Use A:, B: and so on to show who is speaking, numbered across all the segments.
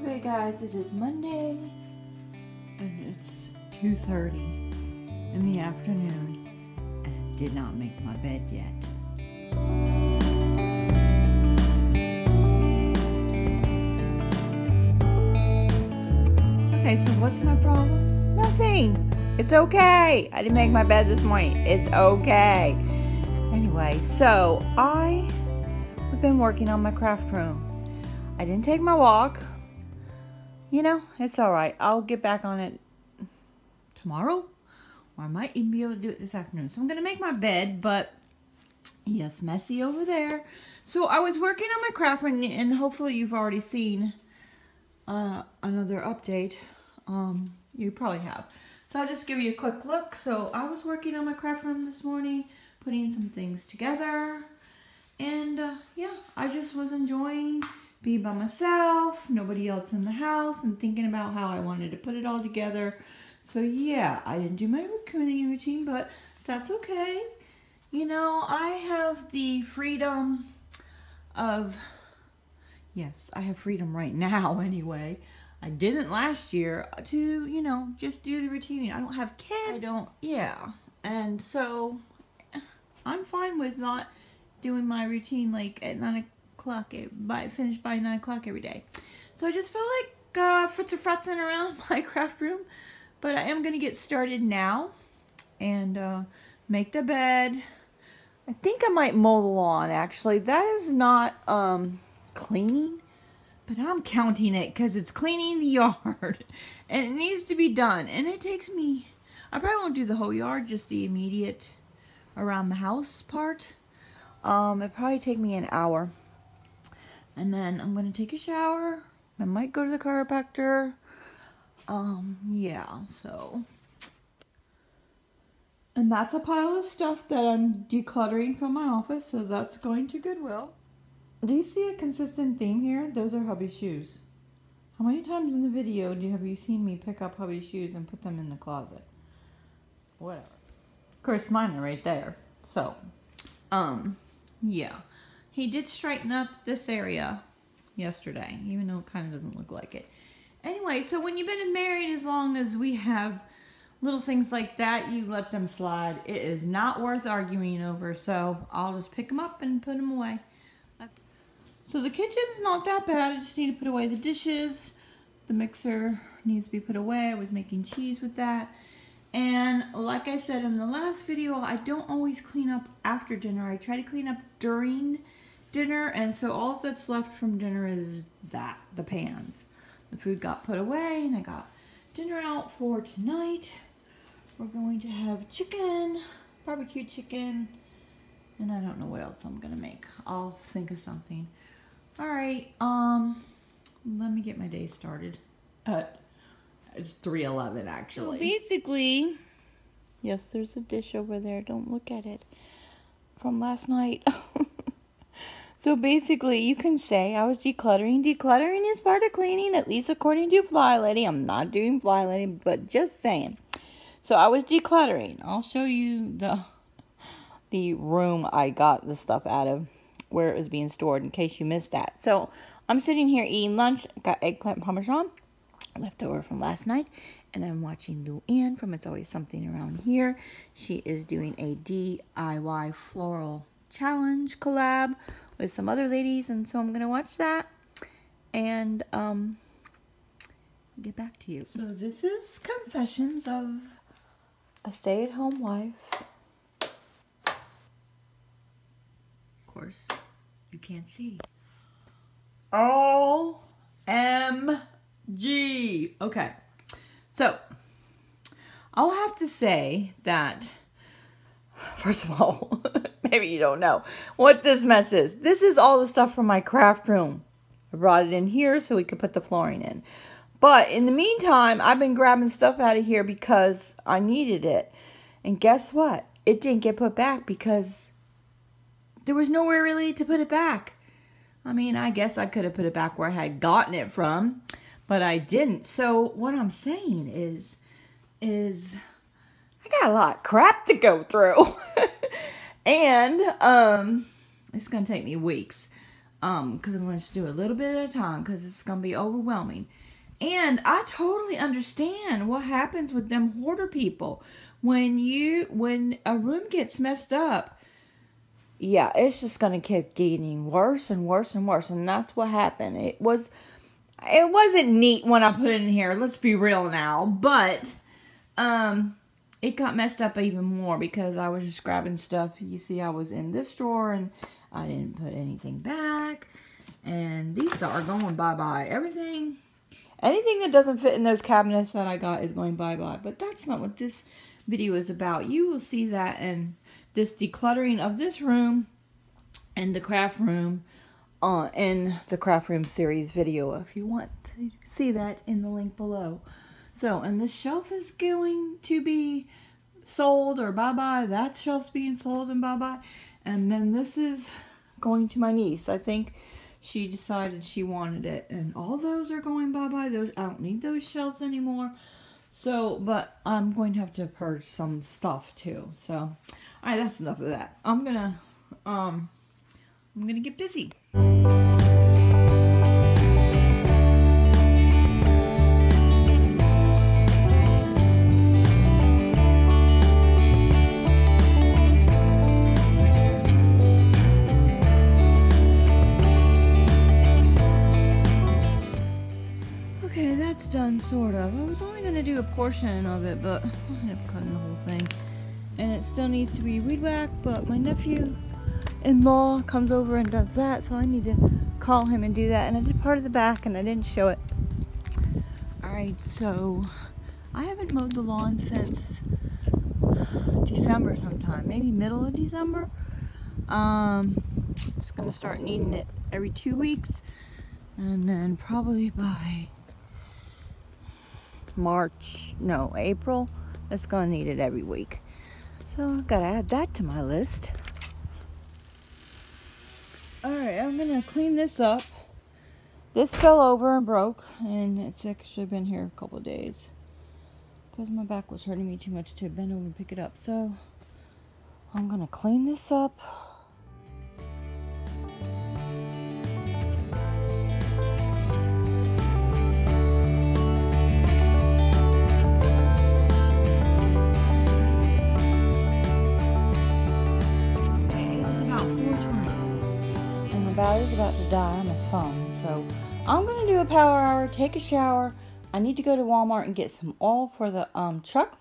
A: Okay guys, it is Monday and it's 2:30 in the afternoon and I did not make my bed yet. Okay, so what's my problem? Nothing. It's okay. I didn't make my bed this morning. It's okay. Anyway, so I've been working on my craft room. I didn't take my walk. You know, it's alright. I'll get back on it tomorrow. Or I might even be able to do it this afternoon. So I'm going to make my bed, but yes, messy over there. So I was working on my craft room, and hopefully you've already seen another update. You probably have. So I'll just give you a quick look. So I was working on my craft room this morning, putting some things together. And yeah, I just was enjoying being by myself, nobody else in the house, and thinking about how I wanted to put it all together. So yeah, I didn't do my cleaning routine, but that's okay. You know, I have the freedom of, yes, I have freedom right now anyway. I didn't last year to, you know, just do the routine. I don't have kids. I don't, yeah. And so I'm fine with not doing my routine like at 9 o'clock, finished by 9 o'clock every day. So I just feel like fritz-a-fratzing around my craft room. But I am going to get started now and make the bed. I think I might mow the lawn actually. That is not cleaning, but I'm counting it because it's cleaning the yard. And it needs to be done. And it takes me, I probably won't do the whole yard, just the immediate around the house part. It'll probably take me an hour. And then I'm going to take a shower. I might go to the chiropractor. Yeah, so. And that's a pile of stuff that I'm decluttering from my office, so that's going to Goodwill. Do you see a consistent theme here? Those are hubby's shoes. How many times in the video have you seen me pick up hubby's shoes and put them in the closet? Whatever. Of course, mine are right there. So, yeah. He did straighten up this area yesterday, even though it kind of doesn't look like it. Anyway, so when you've been married as long as we have, little things like that, you let them slide. It is not worth arguing over, so I'll just pick them up and put them away. So the kitchen's not that bad. I just need to put away the dishes. The mixer needs to be put away. I was making cheese with that. And like I said in the last video, I don't always clean up after dinner. I try to clean up during dinner, and so all that's left from dinner is that, the pans. The food got put away, and I got dinner out for tonight. We're going to have chicken, barbecue chicken, and I don't know what else I'm gonna make. I'll think of something. All right, let me get my day started. It's 3:11 actually. So basically, yes, there's a dish over there. Don't look at it. From last night. So basically, you can say I was decluttering. Decluttering is part of cleaning, at least according to Fly Lady. I'm not doing Fly Lady, but just saying. So I was decluttering. I'll show you the room I got the stuff out of, where it was being stored, in case you missed that. So I'm sitting here eating lunch. Got eggplant parmesan left over from last night, and I'm watching Luann from It's Always Something Around Here. She is doing a DIY floral challenge collab with some other ladies, and so I'm gonna watch that and get back to you. So this is Confessions of a Stay-at-Home Wife. Of course, you can't see. OMG. Okay, so I'll have to say that, first of all, maybe you don't know what this mess is. This is all the stuff from my craft room. I brought it in here so we could put the flooring in. But in the meantime, I've been grabbing stuff out of here because I needed it. And guess what? It didn't get put back because there was nowhere really to put it back. I mean, I guess I could have put it back where I had gotten it from, but I didn't. So what I'm saying is I got a lot of crap to go through. And it's going to take me weeks. because I'm going to do a little bit at a time because it's going to be overwhelming. And I totally understand what happens with them hoarder people. When a room gets messed up, yeah, it's just going to keep getting worse and worse and worse. And that's what happened. It wasn't neat when I put it in here. Let's be real now. But it got messed up even more because I was just grabbing stuff. You see, I was in this drawer and I didn't put anything back. And these are going bye-bye. Anything that doesn't fit in those cabinets that I got is going bye-bye. But that's not what this video is about. You will see that in this decluttering of this room and the craft room in the craft room series video. If you want to see that, in the link below. So, and this shelf is going to be sold or bye-bye. That shelf's being sold and bye-bye. And then this is going to my niece. I think she decided she wanted it. And all those are going bye-bye. I don't need those shelves anymore. So, but I'm going to have to purge some stuff too. So, alright, that's enough of that. I'm gonna get busy. Done, sort of. I was only going to do a portion of it, but I ended up cutting the whole thing. And it still needs to be weed whacked, but my nephew-in-law comes over and does that, so I need to call him and do that. And I did part of the back, and I didn't show it. Alright, so I haven't mowed the lawn since December sometime, maybe middle of December. Just going to start needing it every 2 weeks, and then probably by April, it's gonna need it every week. So I've got to add that to my list. Alright, I'm gonna clean this up. This fell over and broke, and it's actually been here a couple of days because my back was hurting me too much to bend over and pick it up. So I'm gonna clean this up. Battery's about to die on my phone, so I'm gonna do a power hour, take a shower. I need to go to Walmart and get some oil for the truck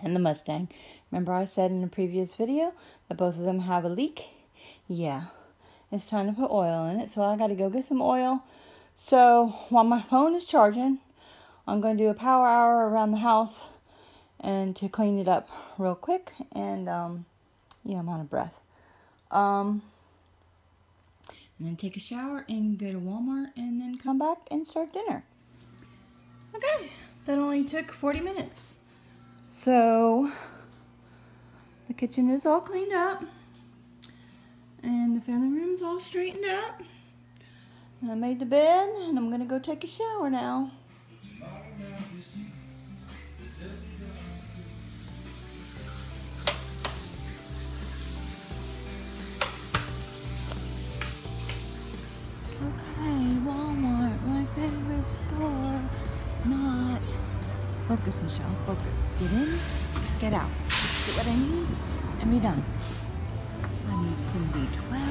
A: and the Mustang. Remember I said in a previous video that both of them have a leak? Yeah, it's time to put oil in it, so I gotta go get some oil. So while my phone is charging, I'm gonna do a power hour around the house and to clean it up real quick. And yeah, I'm out of breath. And then take a shower and go to Walmart and then come back and start dinner. Okay, that only took 40 minutes. So, the kitchen is all cleaned up. And the family room's all straightened up. And I made the bed and I'm gonna go take a shower now. Walmart, my favorite store. Not. Focus, Michelle, focus. Get in, get out. Get what I need, and be done. I need some B12.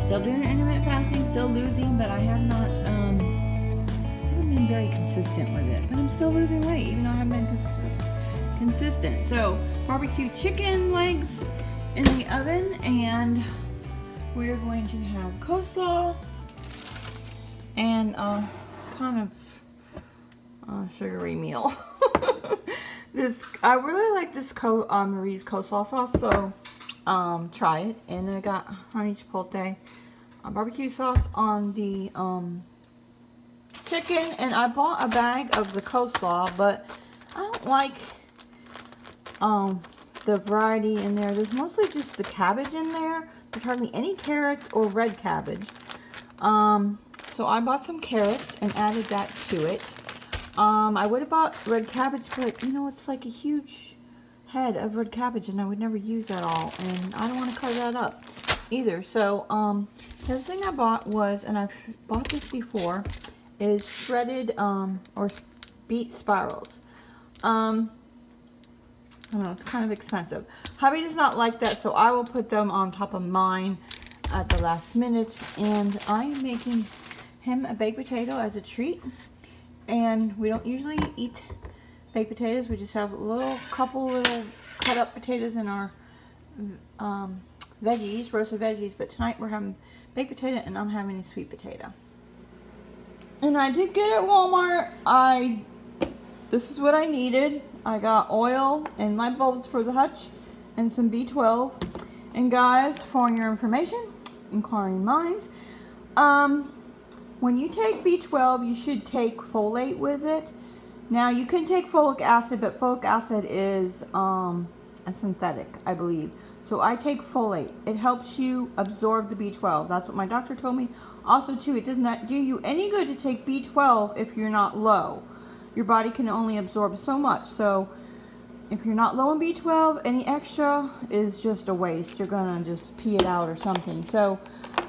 A: Still doing intermittent fasting, still losing, but I have not, haven't been very consistent with it. But I'm still losing weight, even though I haven't been consistent. So, barbecue chicken legs in the oven, and we're going to have coleslaw and kind of sugary meal. I really like this Marie's coleslaw sauce, so try it. And then I got honey chipotle barbecue sauce on the chicken, and I bought a bag of the coleslaw, but I don't like the variety in there. There's mostly just the cabbage in there. There's hardly any carrots or red cabbage. So I bought some carrots and added that to it. I would have bought red cabbage, but you know, it's like a huge head of red cabbage and I would never use that all, and I don't want to cut that up either. So the other thing I bought was, and I've bought this before, is shredded or beet spirals. I don't know, it's kind of expensive. Hubby does not like that, so I will put them on top of mine at the last minute. And I'm making him a baked potato as a treat. And we don't usually eat baked potatoes. We just have a couple little cut up potatoes in our veggies, roasted veggies. But tonight we're having baked potato and I'm having a sweet potato. And I did get at Walmart, this is what I needed. I got oil and light bulbs for the hutch and some B12. And guys, for your information, inquiring minds, when you take B12, you should take folate with it. Now, you can take folic acid, but folic acid is a synthetic, I believe. So I take folate. It helps you absorb the B12. That's what my doctor told me. Also, too, it does not do you any good to take B12 if you're not low. Your body can only absorb so much. So if you're not low in B12, any extra is just a waste. You're gonna just pee it out or something. So,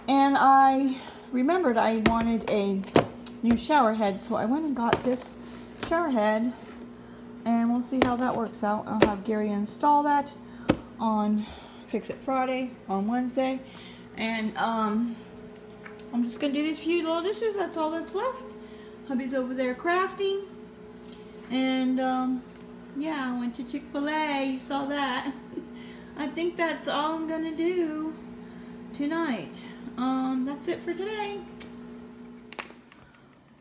A: and I remembered I wanted a new shower head, so I went and got this shower head, and we'll see how that works out. I'll have Gary install that on Fix It Friday on Wednesday, and I'm just gonna do these few little dishes. That's all that's left. Hubby's over there crafting, and yeah, I went to Chick-fil-A. You saw that. I think that's all I'm gonna do tonight. That's it for today.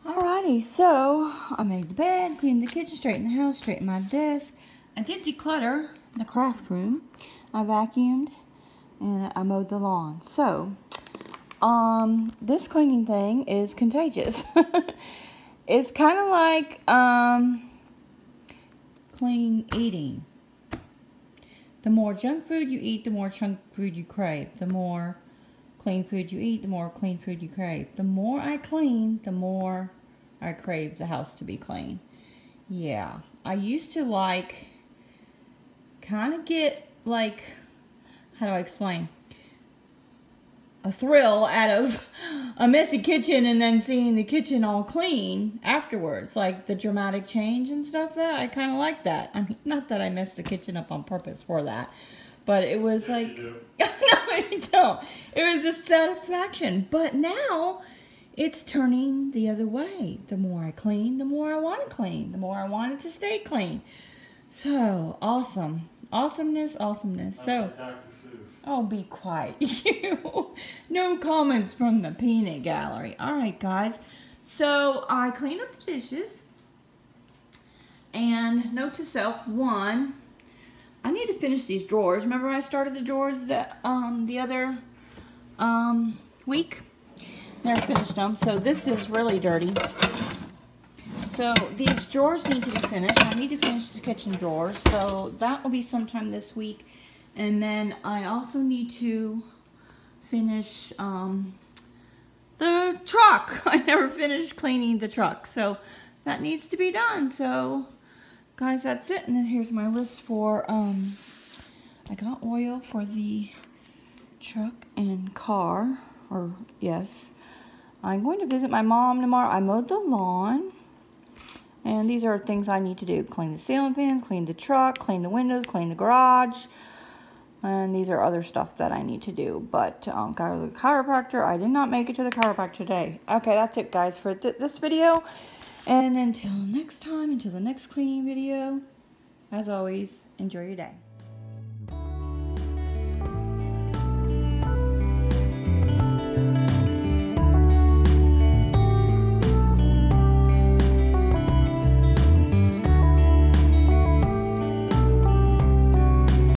A: Alrighty, so I made the bed, cleaned the kitchen, straightened the house, straightened my desk. I did declutter the craft room. I vacuumed and I mowed the lawn. So, this cleaning thing is contagious. It's kind of like clean eating. The more junk food you eat, the more junk food you crave. The more clean food you eat, the more clean food you crave. The more I clean, the more I crave the house to be clean. Yeah, I used to kind of get how do I explain? A thrill out of a messy kitchen and then seeing the kitchen all clean afterwards. Like the dramatic change and stuff, that I kind of like that. I mean, not that I messed the kitchen up on purpose for that. But it was like, no, I don't. It was a satisfaction. But now, it's turning the other way. The more I clean, the more I want to clean. The more I want it to stay clean. So, awesome. Awesomeness, awesomeness. So, oh, be quiet. No comments from the peanut gallery. Alright, guys. So, I cleaned up the dishes. And, note to self, 1... I need to finish these drawers. Remember I started the drawers the other week? Never finished them. So this is really dirty. So these drawers need to be finished. I need to finish the kitchen drawers. So that will be sometime this week. And then I also need to finish the truck. I never finished cleaning the truck. So that needs to be done. So guys, that's it. And then here's my list for, I got oil for the truck and car, or yes. I'm going to visit my mom tomorrow. I mowed the lawn. And these are things I need to do. Clean the ceiling fan, clean the truck, clean the windows, clean the garage. And these are other stuff that I need to do. But, got to the chiropractor. I did not make it to the chiropractor today. Okay, that's it, guys, for this video. And until next time, until the next cleaning video, as always, enjoy your day.